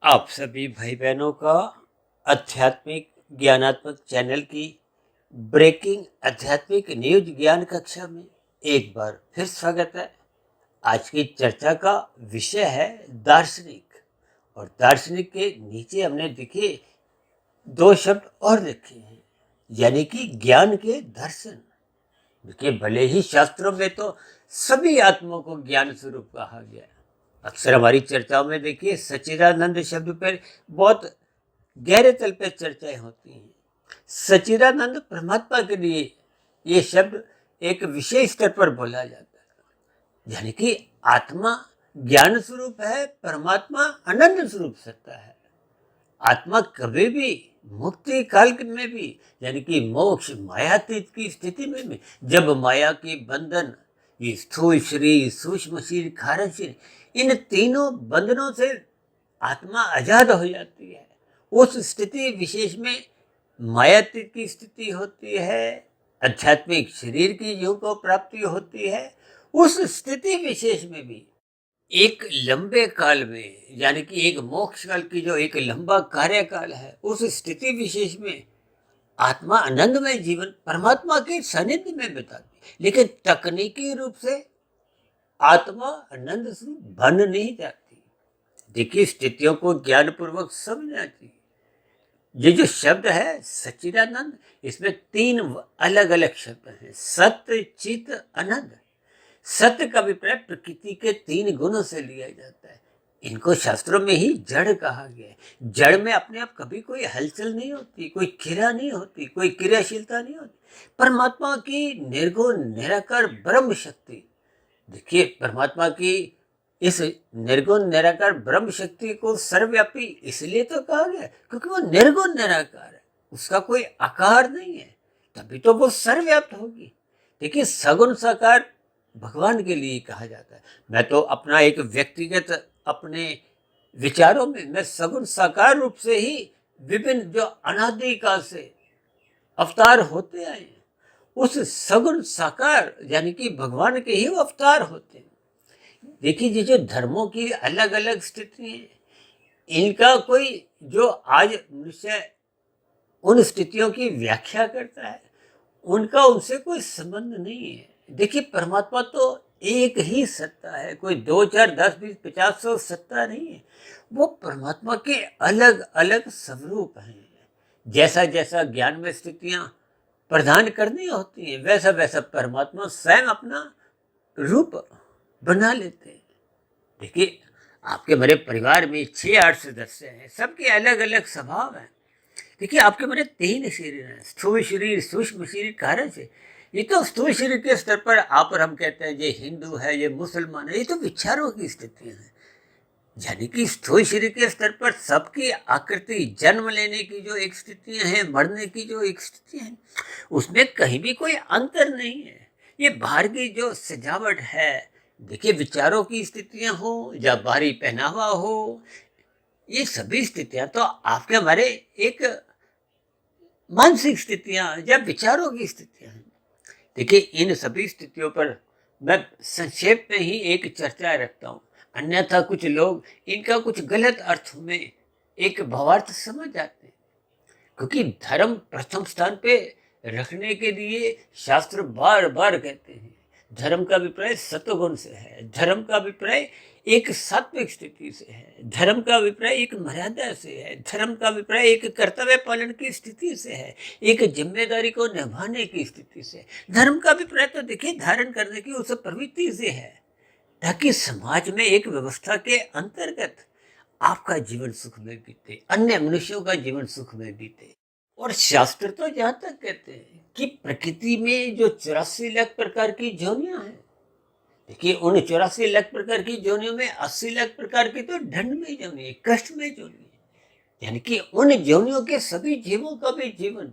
आप सभी भाई बहनों का आध्यात्मिक ज्ञानात्मक चैनल की ब्रेकिंग आध्यात्मिक न्यूज ज्ञान कक्षा में एक बार फिर स्वागत है। आज की चर्चा का विषय है दार्शनिक। और दार्शनिक के नीचे हमने देखे दो शब्द और लिखे हैं, यानी कि ज्ञान के दर्शन। देखिए, भले ही शास्त्रों में तो सभी आत्माओं को ज्ञान स्वरूप कहा गया है। अक्सर हमारी चर्चाओं में देखिए सच्चिदानंद शब्द पर बहुत गहरे तल पर चर्चाएं होती हैं। सच्चिदानंद परमात्मा के लिए ये शब्द एक विशेष स्तर पर बोला जाता है, यानी कि आत्मा ज्ञान स्वरूप है, परमात्मा आनंद स्वरूप सत्ता है। आत्मा कभी भी मुक्ति काल में भी, यानी कि मोक्ष मायातीत की स्थिति में भी, जब माया के बंधन, ये स्थूल शरीर, सूक्ष्म शरीर, कारण शरीर, इन तीनों बंधनों से आत्मा आजाद हो जाती है, उस स्थिति विशेष में मायातीत की स्थिति होती है, आध्यात्मिक शरीर की योग को प्राप्ति होती है। उस स्थिति विशेष में भी एक लंबे काल में, यानी कि एक मोक्ष काल की जो एक लंबा कार्यकाल है, उस स्थिति विशेष में आत्मा आनंदमय जीवन परमात्मा के सानिध्य में बिताती। लेकिन तकनीकी रूप से आत्मा आनंद स्वरूप बन नहीं जाती। देखिए, स्थितियों को ज्ञान पूर्वक समझना चाहिए। ये जो शब्द है सच्चिदानंद, इसमें तीन अलग अलग शब्द हैं, सत्य, चित, आनंद। सत्य का अभिप्राय प्रकृति के तीन गुणों से लिया जाता है। इनको शास्त्रों में ही जड़ कहा गया है। जड़ में अपने आप कभी कोई हलचल नहीं होती, कोई क्रिया नहीं होती, कोई क्रियाशीलता नहीं होती। परमात्मा की निर्गुण निराकार ब्रह्म शक्ति, देखिए परमात्मा की इस निर्गुण निराकार ब्रह्म शक्ति को सर्वव्यापी इसलिए तो कहा गया क्योंकि वो निर्गुण निराकार है, उसका कोई आकार नहीं है, तभी तो वो सर्वव्याप्त होगी। देखिए, सगुण साकार भगवान के लिए कहा जाता है। मैं तो अपना एक व्यक्तिगत अपने विचारों में मैं सगुण साकार रूप से ही विभिन्न जो अनादिकाल से अवतार होते आए हैं, उस सगुण साकार यानी कि भगवान के ही वो अवतार होते हैं। देखिए, ये जो धर्मों की अलग अलग स्थिति है, इनका कोई जो आज मनुष्य उन स्थितियों की व्याख्या करता है, उनका उनसे कोई संबंध नहीं है। देखिए, परमात्मा तो एक ही सत्ता है, कोई 2, 4, 10, 20, 50, 100 सत्ता नहीं है। वो परमात्मा के अलग अलग स्वरूप हैं। जैसा जैसा ज्ञान में स्थितियां प्रदान करनी होती हैं, वैसा वैसा परमात्मा स्वयं अपना रूप बना लेते हैं। देखिए, आपके मेरे परिवार में 6-8 सदस्य हैं, सबके अलग अलग स्वभाव हैं। देखिए, आपके मेरे 3 शरीर हैं, स्थूल शरीर, सूक्ष्म शरीर, कारण से। ये तो स्थूल शरीर के स्तर पर आप और हम कहते हैं ये हिंदू है, ये मुसलमान है, ये तो विचारों की स्थितियां हैं। यानी कि स्थूल शरीर के स्तर पर सबकी आकृति, जन्म लेने की जो एक स्थितियां हैं, मरने की जो एक स्थितियां हैं, उसमें कहीं भी कोई अंतर नहीं है। ये बाहर की जो सजावट है, देखिए विचारों की स्थितियां हो या बाहरी पहनावा हो, ये सभी स्थितियां तो आपके हमारे एक मानसिक स्थितियां या विचारों की स्थितियां हैं। देखिए, इन सभी स्थितियों पर मैं संक्षेप में ही एक चर्चा रखता हूँ, अन्यथा कुछ लोग इनका कुछ गलत अर्थ में एक भावार्थ समझ जाते हैं। क्योंकि धर्म प्रथम स्थान पे रखने के लिए शास्त्र बार बार कहते हैं, धर्म का अभिप्राय सत्वगुण से है, धर्म का अभिप्राय एक सात्विक स्थिति से है, धर्म का अभिप्राय एक मर्यादा से है, धर्म का अभिप्राय एक कर्तव्य पालन की स्थिति से है, एक जिम्मेदारी को निभाने की स्थिति से। धर्म का अभिप्राय तो देखिए धारण करने की उस प्रवृत्ति से है, ताकि समाज में एक व्यवस्था के अंतर्गत आपका जीवन सुख में बीते, अन्य मनुष्यों का जीवन सुख में बीते। और शास्त्र तो यहाँ तक कहते हैं कि प्रकृति में जो 84 लाख प्रकार की योनियां हैं, देखिए उन 84 लाख प्रकार की योनियों में 80 लाख प्रकार की तो दंड में योनि है, कष्ट में योनि है। यानी कि उन योनियों के सभी जीवों का भी जीवन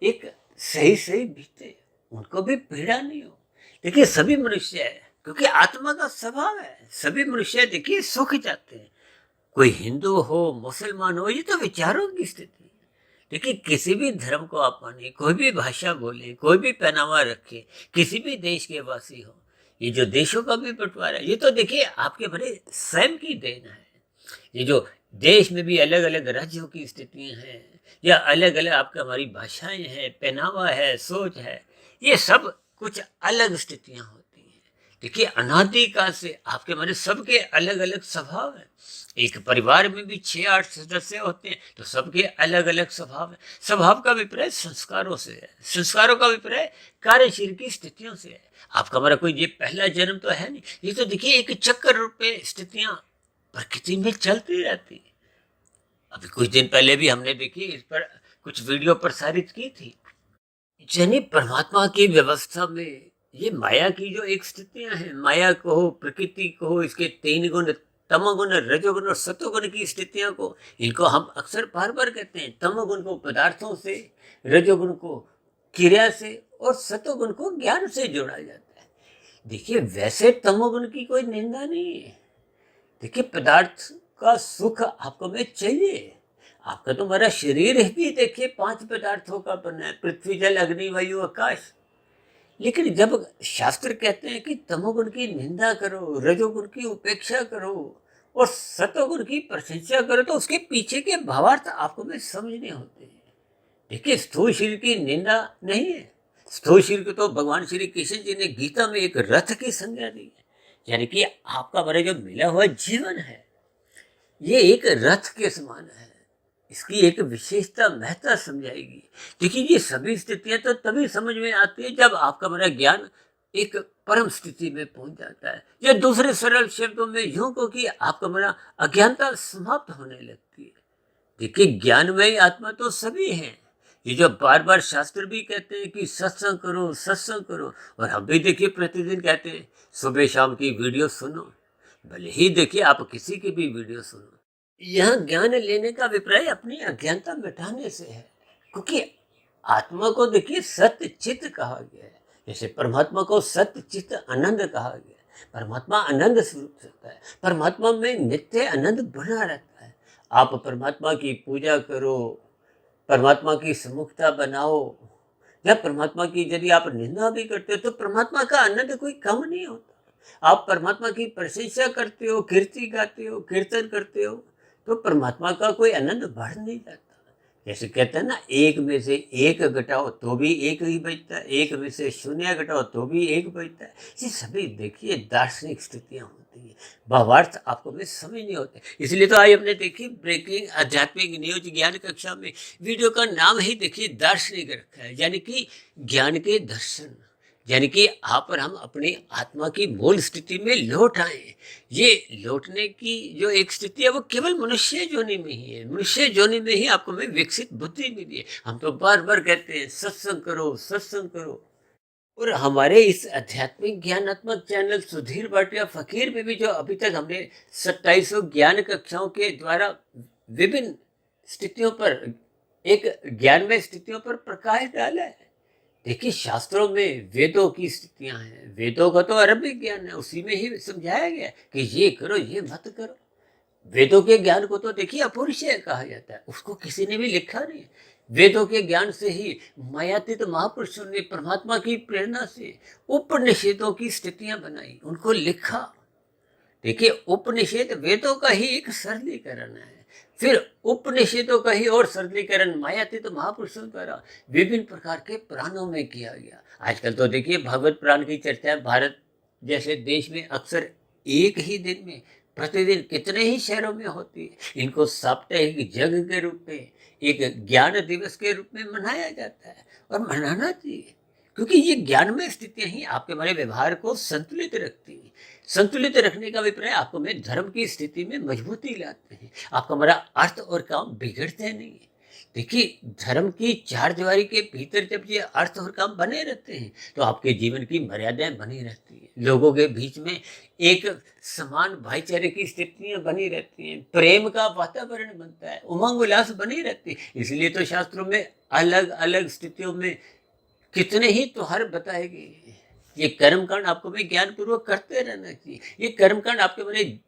एक सही सही बीते, उनको भी पीड़ा नहीं हो। देखिए, सभी मनुष्य है, क्योंकि आत्मा का स्वभाव है, सभी मनुष्य देखिए सुख चाहते हैं। कोई हिंदू हो, मुसलमान हो, ये तो विचारों की स्थिति है। देखिए, किसी भी धर्म को आप मानिए, कोई भी भाषा बोले, कोई भी पहनावा रखे, किसी भी देश के वासी हो, ये जो देशों का भी बंटवारा है, ये तो देखिए आपके बड़े स्वयं की देन है। ये जो देश में भी अलग अलग राज्यों की स्थितियां हैं, या अलग अलग आपका हमारी भाषाएं हैं, पहनावा है, सोच है, ये सब कुछ अलग स्थितियां होती हैं। देखिए अनादिकाल से आपके हमारे सबके अलग अलग स्वभाव है। एक परिवार में भी 6-8 सदस्य होते हैं तो सबके अलग अलग स्वभाव है। स्वभाव का अभिप्राय संस्कारों से है, संस्कारों का अभिप्राय कार्यशील की स्थितियों से है। आपका हमारा कोई ये पहला जन्म तो है नहीं, ये तो देखिए एक चक्र रूप में स्थितियां प्रकृति में चलती रहती है। अभी कुछ दिन पहले भी हमने देखी इस पर कुछ वीडियो प्रसारित की थी। यानी परमात्मा की व्यवस्था में ये माया की जो एक स्थितियां हैं, माया को हो, प्रकृति को हो, इसके 3 गुण, तमोगुण, रजोगुण और सतोगुण की स्थितियों को, इनको हम अक्सर बार बार कहते हैं। तमोगुण को पदार्थों से, रजोगुण को क्रिया से और सतोगुण को ज्ञान से जोड़ा जाता है। देखिए वैसे तमोगुण की कोई निंदा नहीं है। देखिए पदार्थ का सुख आपको में चाहिए। आपका तो हमारा शरीर ही देखिए 5 पदार्थों का बना है, पृथ्वी, जल, अग्नि, वायु, आकाश। लेकिन जब शास्त्र कहते हैं कि तमोगुण की निंदा करो, रजोगुण की उपेक्षा करो और सतोगुण की प्रशंसा करो, तो उसके पीछे के भावार्थ आपको में समझने होते हैं। देखिए स्थूल शरीर की निंदा नहीं है। स्थूल शरीर को तो भगवान श्री कृष्ण जी ने गीता में एक रथ की संज्ञा दी है। यानी कि आपका हमारे जो मिला हुआ जीवन है ये एक रथ के समान है। इसकी एक विशेषता, महत्ता समझाएगी। देखिए ये सभी स्थितियां तो तभी समझ में आती है जब आपका हमारा ज्ञान एक परम स्थिति में पहुंच जाता है, या दूसरे सरल शब्दों में यूं को कि आपका हमारा अज्ञानता समाप्त होने लगती है। देखिए ज्ञानमय आत्मा तो सभी हैं। ये जो बार बार शास्त्र भी कहते हैं कि सत्संग करो, सत्संग करो, और हम भी देखिए प्रतिदिन कहते हैं सुबह शाम की वीडियो सुनो। भले ही देखिए आप किसी की भी वीडियो सुनो, यह ज्ञान लेने का अभिप्राय अपनी अज्ञानता मिटाने से है। क्योंकि आत्मा को देखिए सत्य चित्त कहा गया है। जैसे परमात्मा को सत्य चित्त आनंद कहा गया है। परमात्मा आनंद स्वरूप होता है। परमात्मा में नित्य आनंद बना रहता है। आप परमात्मा की पूजा करो, परमात्मा की सम्मुखता बनाओ, या परमात्मा की यदि आप निंदा भी करते हो तो परमात्मा का आनंद कोई कम नहीं होता। आप परमात्मा की प्रशंसा करते हो, कीर्ति गाते हो, कीर्तन करते हो, तो परमात्मा का कोई आनंद बढ़ नहीं जाता। जैसे कहते हैं ना, एक में से एक घटाओ तो भी एक ही बचता है, एक में से शून्य घटाओ तो भी एक बचता है। ये सभी देखिए दार्शनिक स्थितियां होती हैं, भावार्थ आपको में समझ नहीं होते। इसलिए तो आज हमने देखी ब्रेकिंग आध्यात्मिक न्यूज ज्ञान कक्षा में वीडियो का नाम ही देखिए दार्शनिक रखा है, यानी कि ज्ञान के दर्शन। यानी कि आप और हम अपनी आत्मा की मूल स्थिति में लौट आए। ये लौटने की जो एक स्थिति है वो केवल मनुष्य योनि में ही है। मनुष्य योनि में ही आपको में विकसित बुद्धि मिली है। हम तो बार बार कहते हैं सत्संग करो, सत्संग करो। और हमारे इस आध्यात्मिक ज्ञानात्मक चैनल सुधीर भाटिया फकीर में भी जो अभी तक हमने 2700 ज्ञान कक्षाओं के द्वारा विभिन्न स्थितियों पर, एक ज्ञानमय स्थितियों पर प्रकाश डाला है। देखिए शास्त्रों में वेदों की स्थितियां हैं। वेदों का तो अरबिक ज्ञान है, उसी में ही समझाया गया कि ये करो, ये मत करो। वेदों के ज्ञान को तो देखिए अपौरुषेय कहा जाता है, उसको किसी ने भी लिखा नहीं। वेदों के ज्ञान से ही मायातीत महापुरुषों ने परमात्मा की प्रेरणा से उपनिषदों की स्थितियां बनाई, उनको लिखा। देखिए उपनिषद वेदों का ही एक सरलीकरण है। फिर उपनिषदों का ही और सरलीकरण मायातीत महापुरुषों द्वारा विभिन्न प्रकार के पुराणों में किया गया। आजकल तो देखिए भागवत पुराण की चर्चा भारत जैसे देश में अक्सर एक ही दिन में प्रतिदिन कितने ही शहरों में होती है। इनको साप्ताहिक यज्ञ के रूप में, एक ज्ञान दिवस के रूप में मनाया जाता है, और मनाना चाहिए। क्योंकि ये ज्ञानमय स्थितियां ही आपके हमारे व्यवहार को संतुलित रखती हैं। संतुलित रखने का अभिप्राय आपको में धर्म की स्थिति में मजबूती लाते हैं। आपका हमारा अर्थ और काम बिगड़ते नहीं है। देखिए धर्म की चार दीवारी के भीतर जब ये अर्थ और काम बने रहते हैं तो आपके जीवन की मर्यादाएं बनी रहती हैं। लोगों के बीच में एक समान भाईचारे की स्थितियां बनी रहती हैं, प्रेम का वातावरण बनता है, उमंग उल्लास बनी रहती है। इसलिए तो शास्त्रों में अलग अलग स्थितियों में कितने ही त्योहार बताए गए हैं। ये कर्मकांड आपको भी ज्ञान पूर्वक करते रहना चाहिए। ये कर्मकांड आपके मेरे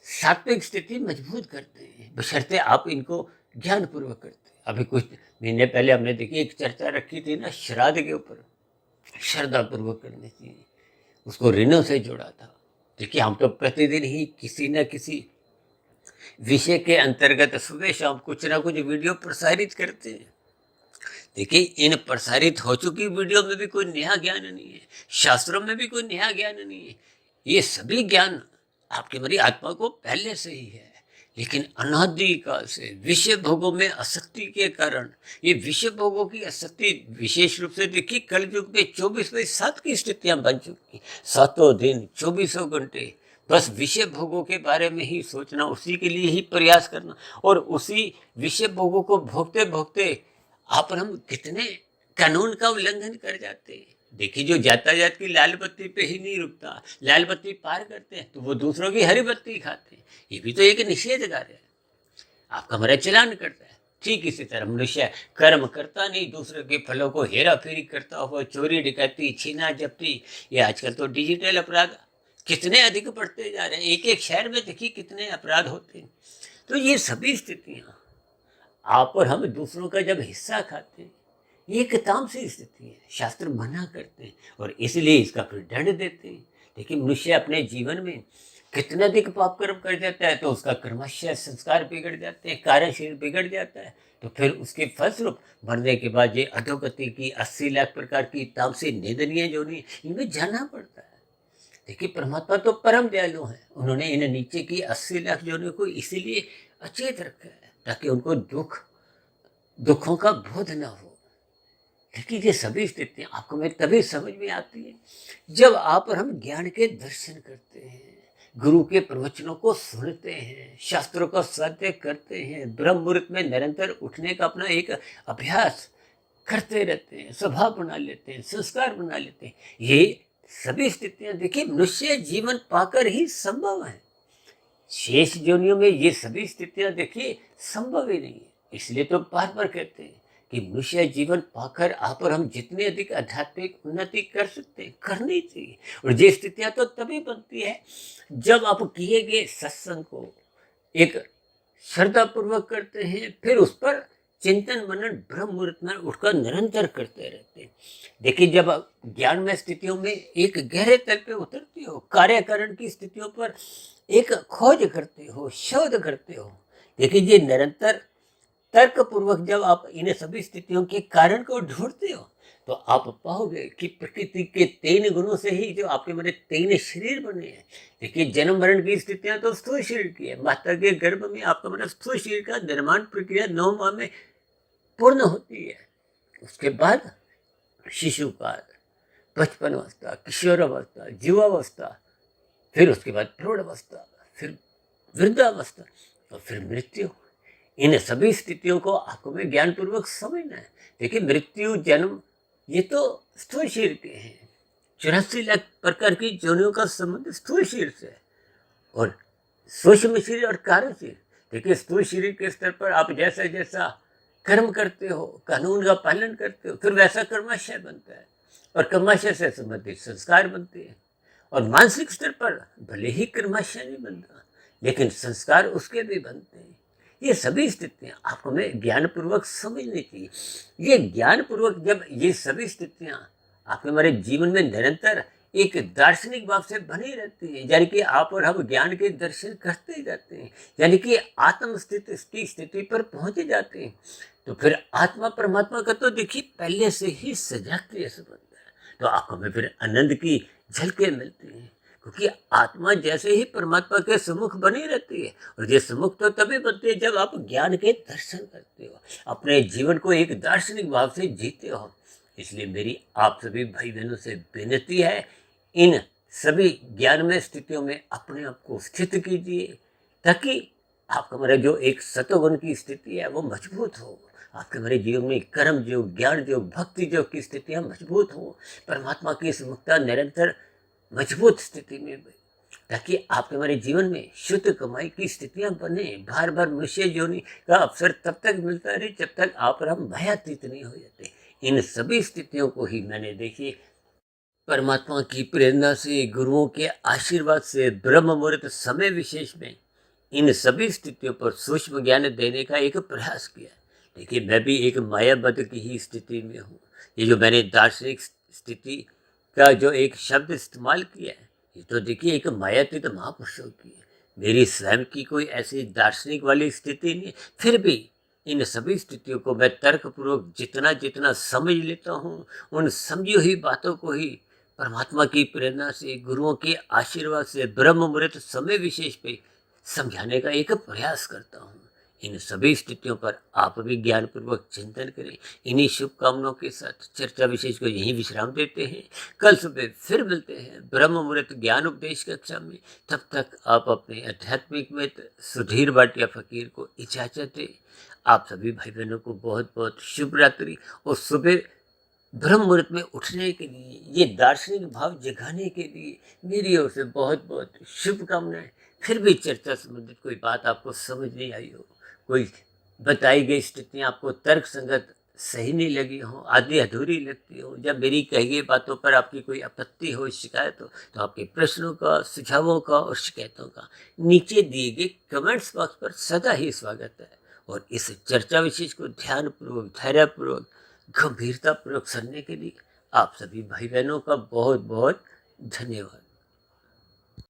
सात्विक स्थिति मजबूत करते हैं, बशर्ते आप इनको ज्ञान पूर्वक करते हैं। अभी कुछ महीने पहले हमने देखी एक चर्चा रखी थी ना श्राद्ध के ऊपर, श्रद्धा पूर्वक करनी चाहिए, उसको ऋणों से जोड़ा था। देखिए हम तो प्रतिदिन ही किसी न किसी विषय के अंतर्गत सुबह शाम कुछ ना कुछ वीडियो प्रसारित करते हैं। देखिए, इन प्रसारित हो चुकी वीडियो में भी कोई नया ज्ञान नहीं है, शास्त्रों में भी कोई नया ज्ञान नहीं है। ये सभी ज्ञान आपकी हमारी आत्मा को पहले से ही है, लेकिन अनादि काल से विषय भोगों में आसक्ति के कारण ये विषय भोगों की आसक्ति विशेष रूप से देखिए कलयुग में 24/7 की स्थितियां बन चुकी, सातों दिन 24 घंटे बस विषय भोगों के बारे में ही सोचना, उसी के लिए ही प्रयास करना, और उसी विषय भोगों को भोगते भोगते आप और हम कितने कानून का उल्लंघन कर जाते हैं। देखिए, जो यातायात की लाल बत्ती पे ही नहीं रुकता, लाल बत्ती पार करते हैं तो वो दूसरों की हरी बत्ती खाते हैं। ये भी तो एक निषेध कार्य है, आपका हमारा चलान करता है। ठीक इसी तरह मनुष्य कर्म करता नहीं, दूसरे के फलों को हेरा फेरी करता हुआ चोरी डकैती छीना जप्ती, ये आजकल तो डिजिटल अपराध कितने अधिक बढ़ते जा रहे हैं। एक एक शहर में देखिए कितने अपराध होते हैं। तो ये सभी स्थितियां आप और हम दूसरों का जब हिस्सा खाते हैं, ये एक तामसी स्थिति है, शास्त्र मना करते हैं और इसलिए इसका फिर दंड देते हैं। देखिए, मनुष्य अपने जीवन में कितना अधिक पाप कर्म कर जाता है तो उसका क्रमशः संस्कार बिगड़ जाते हैं, कार्यशील बिगड़ जाता है, तो फिर उसके फलस्वरूप मरने के बाद ये अधोगति की 80 लाख प्रकार की तामसी निंदनीय जोनि इनमें जाना पड़ता है। देखिए, परमात्मा तो परम दयालु हैं, उन्होंने इन नीचे की 80 लाख जोनियों को इसीलिए अचेत रखा है ताकि उनको दुखों का बोध न हो। देखिए, ये सभी स्थितियां आपको मैं तभी समझ में आती है जब आप और हम ज्ञान के दर्शन करते हैं, गुरु के प्रवचनों को सुनते हैं, शास्त्रों का स्वाध्याय करते हैं, ब्रह्म मुहूर्त में निरंतर उठने का अपना एक अभ्यास करते रहते हैं, स्वभाव बना लेते हैं, संस्कार बना लेते हैं। ये सभी स्थितियां देखिए मनुष्य जीवन पाकर ही संभव है। शेष योनियों में ये सभी स्थितियां देखिए संभव ही नहीं है। इसलिए तो बार बार कहते हैं कि मनुष्य जीवन पाकर आप और हम जितनी अधिक आध्यात्मिक उन्नति कर सकते हैं करनी चाहिए। और ये स्थितियां तो तभी बनती है जब आप किए गए सत्संग को एक श्रद्धा पूर्वक करते हैं, फिर उस पर चिंतन मनन ब्रह्म मुहूर्त में उठकर निरंतर करते रहते हैं। देखिए, जब आप ज्ञान में स्थितियों में एक गहरे तल पे उतरते हो, कार्यकरण की स्थितियों पर एक खोज करते हो, शोध करते हो, देखिए ये निरंतर तर्क पूर्वक जब आप इन सभी स्थितियों के कारण को ढूंढते हो तो आप पाओगे कि प्रकृति के 3 गुणों से ही जो आपके मेरे 3 शरीर बने हैं। देखिए, जन्म मरण की स्थितियां तो स्थूल शरीर की है, माता के गर्भ में आपका मेरा स्थूल शरीर का निर्माण प्रक्रिया 9 माह में पूर्ण होती है। उसके बाद शिशु काल, बचपन अवस्था, किशोर अवस्था, युवावस्था, फिर उसके बाद प्रौढ़ अवस्था, फिर वृद्धावस्था और फिर मृत्यु। इन सभी स्थितियों को आपको में ज्ञान पूर्वक समझना है। देखिए, मृत्यु जन्म ये तो स्थूल शरीर के हैं, 84 लाख प्रकार की जोनियों का संबंध स्थूल शरीर से है और सूक्ष्म शरीर और कारण शरीर। देखिए, स्थूल शरीर के स्तर पर आप जैसा जैसा कर्म करते हो, कानून का पालन करते हो, फिर वैसा कर्माशय बनता है और कर्माशय से संबंधित संस्कार बनते हैं। और मानसिक स्तर पर भले ही कर्माशय नहीं बनता लेकिन संस्कार उसके भी बनते हैं। ये सभी स्थितियां आपको में ज्ञान पूर्वक समझनी चाहिए। ये ज्ञान पूर्वक जब ये सभी स्थितियां आपके हमारे जीवन में निरंतर एक दार्शनिक भाव से बनी रहती है, यानी कि आप और हम ज्ञान के दर्शन करते जाते हैं, यानी कि आत्म स्थिति पर पहुंच जाते हैं, तो फिर आत्मा परमात्मा का तो देखिए पहले से ही सजग संबंध है। तो आपको में फिर आनंद की झलकें मिलती हैं, क्योंकि आत्मा जैसे ही परमात्मा के सम्मुख बनी रहती है। और ये सम्मुख तो तभी बनती है जब आप ज्ञान के दर्शन करते हो, अपने जीवन को एक दार्शनिक भाव से जीते हो। इसलिए मेरी आप सभी भाई बहनों से विनती है, इन सभी ज्ञानमय स्थितियों में अपने आप को स्थित कीजिए ताकि आपका हमारा जो एक सतोगुण की स्थिति है वो मजबूत हो, आपके हमारे जीवन में कर्म जो ज्ञान जो भक्ति जो की स्थितियाँ मजबूत हो, परमात्मा की सम्मुखता निरंतर मजबूत स्थिति में, ताकि आपके हमारे जीवन में शुद्ध कमाई की स्थितियां बने। बार बार मनुष्य योनि का अवसर तब तक मिलता रहे जब तक आप और हम भयातीत नहीं हो जाते। इन सभी स्थितियों को ही मैंने देखिए परमात्मा की प्रेरणा से, गुरुओं के आशीर्वाद से, ब्रह्म मुहूर्त समय विशेष में इन सभी स्थितियों पर सूक्ष्म ज्ञान देने का एक प्रयास किया। देखिए, मैं भी एक मायाबद्ध की ही स्थिति में हूँ। ये जो मैंने दार्शनिक स्थिति का जो एक शब्द इस्तेमाल किया है, ये तो देखिए एक मायातीत महापुरुषों की है। मेरी स्वयं की कोई ऐसी दार्शनिक वाली स्थिति नहीं, फिर भी इन सभी स्थितियों को मैं तर्कपूर्वक जितना जितना समझ लेता हूँ, उन समझी हुई बातों को ही परमात्मा की प्रेरणा से, गुरुओं के आशीर्वाद से ब्रह्म मुहूर्त समय विशेष पे समझाने का एक प्रयास करता हूँ। इन सभी स्थितियों पर आप भी ज्ञानपूर्वक चिंतन करें। इन्हीं शुभकामनाओं के साथ चर्चा विशेष को यहीं विश्राम देते हैं। कल सुबह फिर मिलते हैं ब्रह्म मुहूर्त ज्ञान उपदेश कक्षा में। तब तक आप अपने आध्यात्मिक मित्र सुधीर भाटिया फकीर को इजाजत दें। आप सभी भाई बहनों को बहुत बहुत शुभ रात्रि। और सुबह ब्रह्म मुहूर्त में उठने के लिए, ये दार्शनिक भाव जगाने के लिए मेरी ओर से बहुत बहुत शुभकामनाएं। फिर भी चर्चा संबंधित कोई बात आपको समझ नहीं आई हो, कोई बताई गई स्थितियां आपको तर्क संगत सही नहीं लगी हो, आधी अधूरी लगती हो, या मेरी कही गई बातों पर आपकी कोई आपत्ति हो, शिकायत हो, तो आपके प्रश्नों का, सुझावों का और शिकायतों का नीचे दिए गए कमेंट्स बॉक्स पर सदा ही स्वागत है। और इस चर्चा विशेष को ध्यानपूर्वक, धैर्यपूर्वक, गंभीरता पूर्वक सुनने के लिए आप सभी भाई बहनों का बहुत बहुत धन्यवाद।